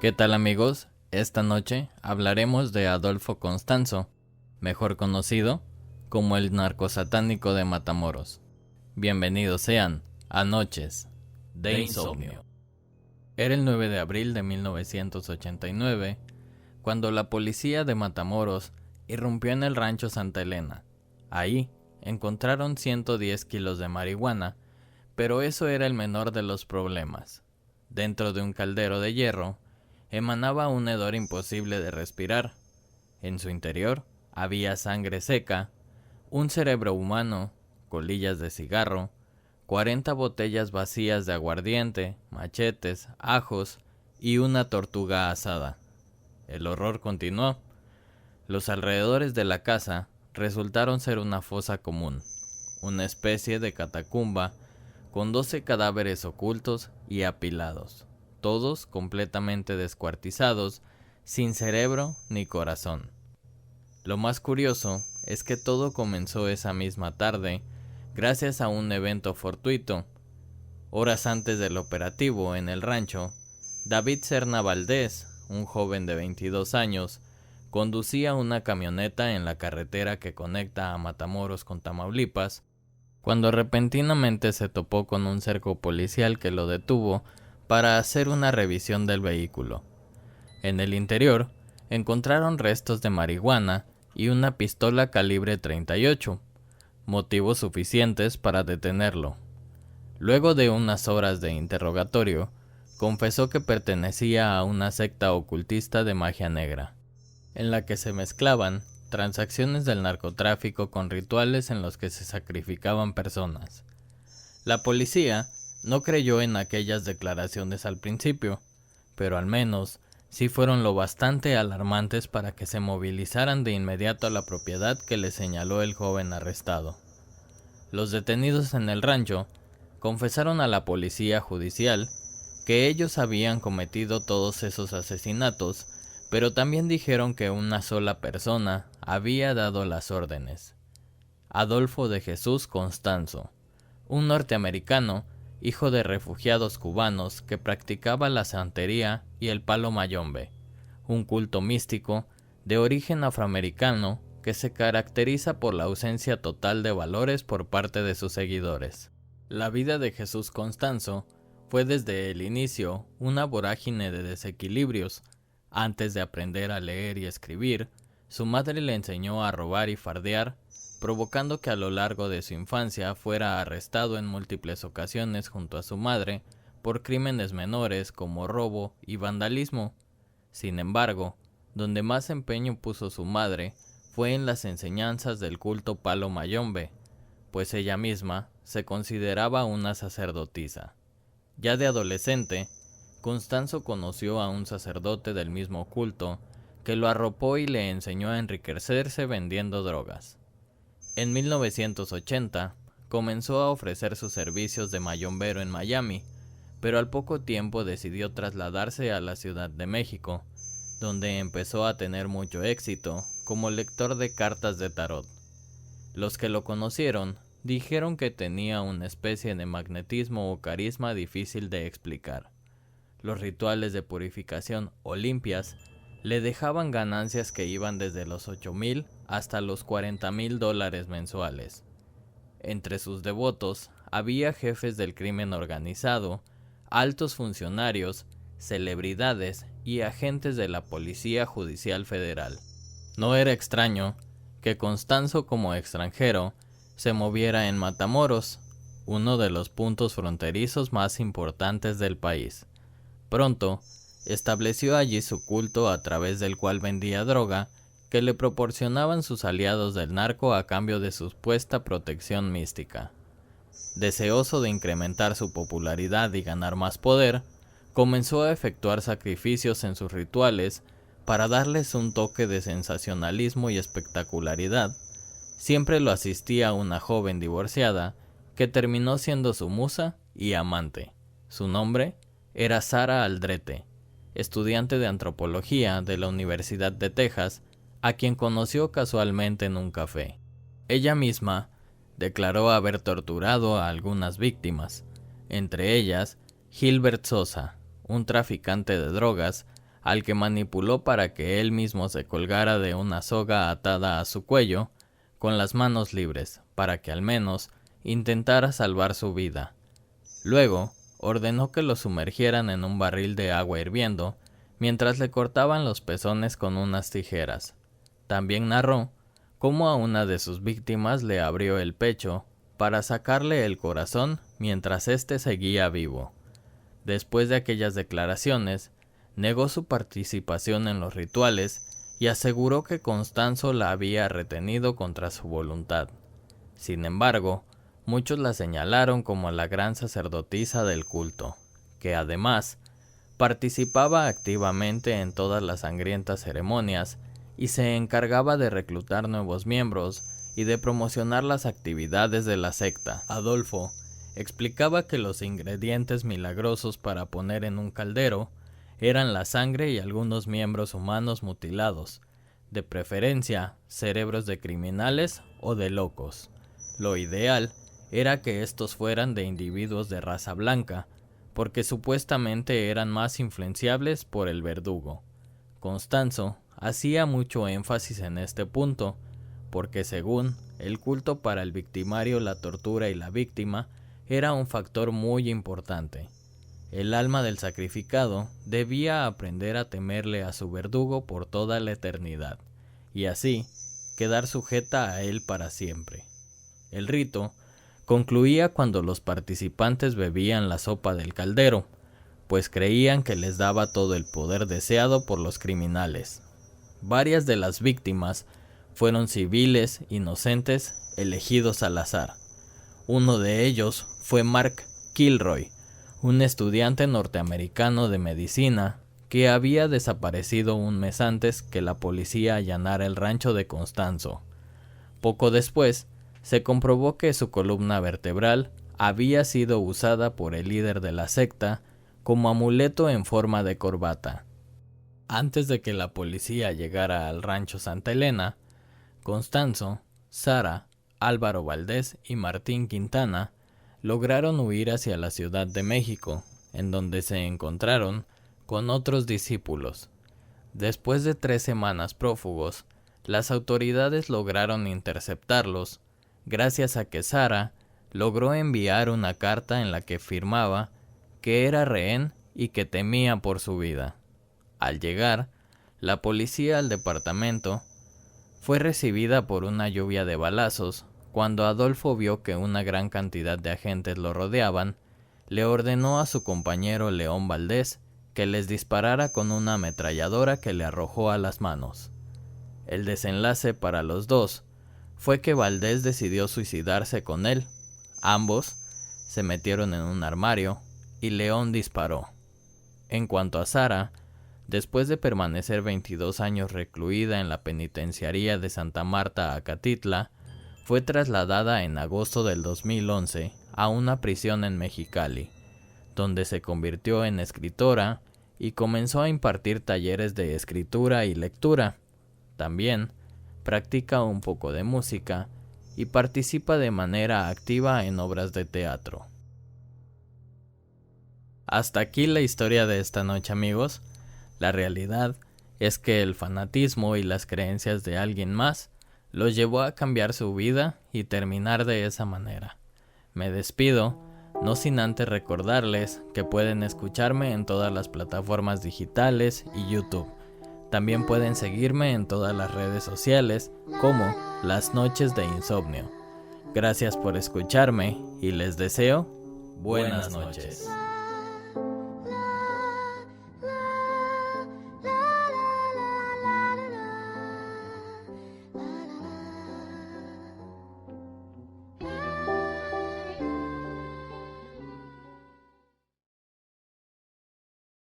¿Qué tal amigos? Esta noche hablaremos de Adolfo Constanzo, mejor conocido como el narcosatánico de Matamoros. Bienvenidos sean a Noches de Insomnio. Era el 9 de abril de 1989, cuando la policía de Matamoros irrumpió en el rancho Santa Elena. Ahí encontraron 110 kilos de marihuana, pero eso era el menor de los problemas. Dentro de un caldero de hierro, emanaba un hedor imposible de respirar. En su interior había sangre seca, un cerebro humano, colillas de cigarro, 40 botellas vacías de aguardiente, machetes, ajos y una tortuga asada. El horror continuó. Los alrededores de la casa resultaron ser una fosa común, una especie de catacumba con 12 cadáveres ocultos y apilados, todos completamente descuartizados, sin cerebro ni corazón. Lo más curioso es que todo comenzó esa misma tarde, gracias a un evento fortuito. Horas antes del operativo en el rancho, David Serna Valdés, un joven de 22 años, conducía una camioneta en la carretera que conecta a Matamoros con Tamaulipas, cuando repentinamente se topó con un cerco policial que lo detuvo para hacer una revisión del vehículo. En el interior encontraron restos de marihuana y una pistola calibre 38, motivos suficientes para detenerlo. Luego de unas horas de interrogatorio, confesó que pertenecía a una secta ocultista de magia negra, en la que se mezclaban transacciones del narcotráfico con rituales en los que se sacrificaban personas. La policía no creyó en aquellas declaraciones al principio, pero al menos sí fueron lo bastante alarmantes para que se movilizaran de inmediato a la propiedad que le señaló el joven arrestado. Los detenidos en el rancho confesaron a la policía judicial que ellos habían cometido todos esos asesinatos, pero también dijeron que una sola persona había dado las órdenes: Adolfo de Jesús Constanzo, un norteamericano, hijo de refugiados cubanos que practicaba la santería y el palo mayombe, un culto místico de origen afroamericano que se caracteriza por la ausencia total de valores por parte de sus seguidores. La vida de Jesús Constanzo fue desde el inicio una vorágine de desequilibrios. Antes de aprender a leer y escribir, su madre le enseñó a robar y fardear, provocando que a lo largo de su infancia fuera arrestado en múltiples ocasiones junto a su madre por crímenes menores como robo y vandalismo. Sin embargo, donde más empeño puso su madre fue en las enseñanzas del culto palo mayombe, pues ella misma se consideraba una sacerdotisa. Ya de adolescente, Constanzo conoció a un sacerdote del mismo culto que lo arropó y le enseñó a enriquecerse vendiendo drogas. En 1980 comenzó a ofrecer sus servicios de mayombero en Miami, pero al poco tiempo decidió trasladarse a la Ciudad de México, donde empezó a tener mucho éxito como lector de cartas de tarot. Los que lo conocieron dijeron que tenía una especie de magnetismo o carisma difícil de explicar. Los rituales de purificación o limpias le dejaban ganancias que iban desde los $8,000 hasta los $40,000 mensuales. Entre sus devotos había jefes del crimen organizado, altos funcionarios, celebridades y agentes de la Policía Judicial Federal. No era extraño que Constanzo, como extranjero, se moviera en Matamoros, uno de los puntos fronterizos más importantes del país. Pronto, estableció allí su culto a través del cual vendía droga que le proporcionaban sus aliados del narco a cambio de su supuesta protección mística. Deseoso de incrementar su popularidad y ganar más poder, comenzó a efectuar sacrificios en sus rituales para darles un toque de sensacionalismo y espectacularidad. Siempre lo asistía una joven divorciada que terminó siendo su musa y amante. Su nombre era Sara Aldrete, estudiante de antropología de la Universidad de Texas, a quien conoció casualmente en un café. Ella misma declaró haber torturado a algunas víctimas, entre ellas Gilbert Sosa, un traficante de drogas al que manipuló para que él mismo se colgara de una soga atada a su cuello, con las manos libres, para que al menos intentara salvar su vida. Luego, ordenó que lo sumergieran en un barril de agua hirviendo, mientras le cortaban los pezones con unas tijeras. También narró cómo a una de sus víctimas le abrió el pecho para sacarle el corazón mientras éste seguía vivo. Después de aquellas declaraciones, negó su participación en los rituales y aseguró que Constanzo la había retenido contra su voluntad. Sin embargo, muchos la señalaron como la gran sacerdotisa del culto, que además participaba activamente en todas las sangrientas ceremonias y se encargaba de reclutar nuevos miembros y de promocionar las actividades de la secta. Adolfo explicaba que los ingredientes milagrosos para poner en un caldero eran la sangre y algunos miembros humanos mutilados, de preferencia cerebros de criminales o de locos. Lo ideal era que estos fueran de individuos de raza blanca, porque supuestamente eran más influenciables por el verdugo. Constanzo hacía mucho énfasis en este punto, porque según el culto para el victimario, la tortura y la víctima era un factor muy importante. El alma del sacrificado debía aprender a temerle a su verdugo por toda la eternidad, y así quedar sujeta a él para siempre. El rito concluía cuando los participantes bebían la sopa del caldero, pues creían que les daba todo el poder deseado por los criminales. Varias de las víctimas fueron civiles inocentes elegidos al azar. Uno de ellos fue Mark Kilroy, un estudiante norteamericano de medicina que había desaparecido un mes antes que la policía allanara el rancho de Constanzo. Poco después, se comprobó que su columna vertebral había sido usada por el líder de la secta como amuleto en forma de corbata. Antes de que la policía llegara al rancho Santa Elena, Constanzo, Sara, Álvaro Valdés y Martín Quintana lograron huir hacia la Ciudad de México, en donde se encontraron con otros discípulos. Después de 3 semanas prófugos, las autoridades lograron interceptarlos, gracias a que Sara logró enviar una carta en la que afirmaba que era rehén y que temía por su vida. Al llegar, la policía al departamento fue recibida por una lluvia de balazos. Cuando Adolfo vio que una gran cantidad de agentes lo rodeaban, le ordenó a su compañero León Valdés que les disparara con una ametralladora que le arrojó a las manos. El desenlace para los dos fue que Valdés decidió suicidarse con él. Ambos se metieron en un armario y León disparó. En cuanto a Sara, después de permanecer 22 años recluida en la penitenciaría de Santa Marta, Acatitla, fue trasladada en agosto del 2011 a una prisión en Mexicali, donde se convirtió en escritora y comenzó a impartir talleres de escritura y lectura. También practica un poco de música y participa de manera activa en obras de teatro. Hasta aquí la historia de esta noche, amigos. La realidad es que el fanatismo y las creencias de alguien más lo llevó a cambiar su vida y terminar de esa manera. Me despido, no sin antes recordarles que pueden escucharme en todas las plataformas digitales y YouTube. También pueden seguirme en todas las redes sociales como Las Noches de Insomnio. Gracias por escucharme y les deseo buenas noches.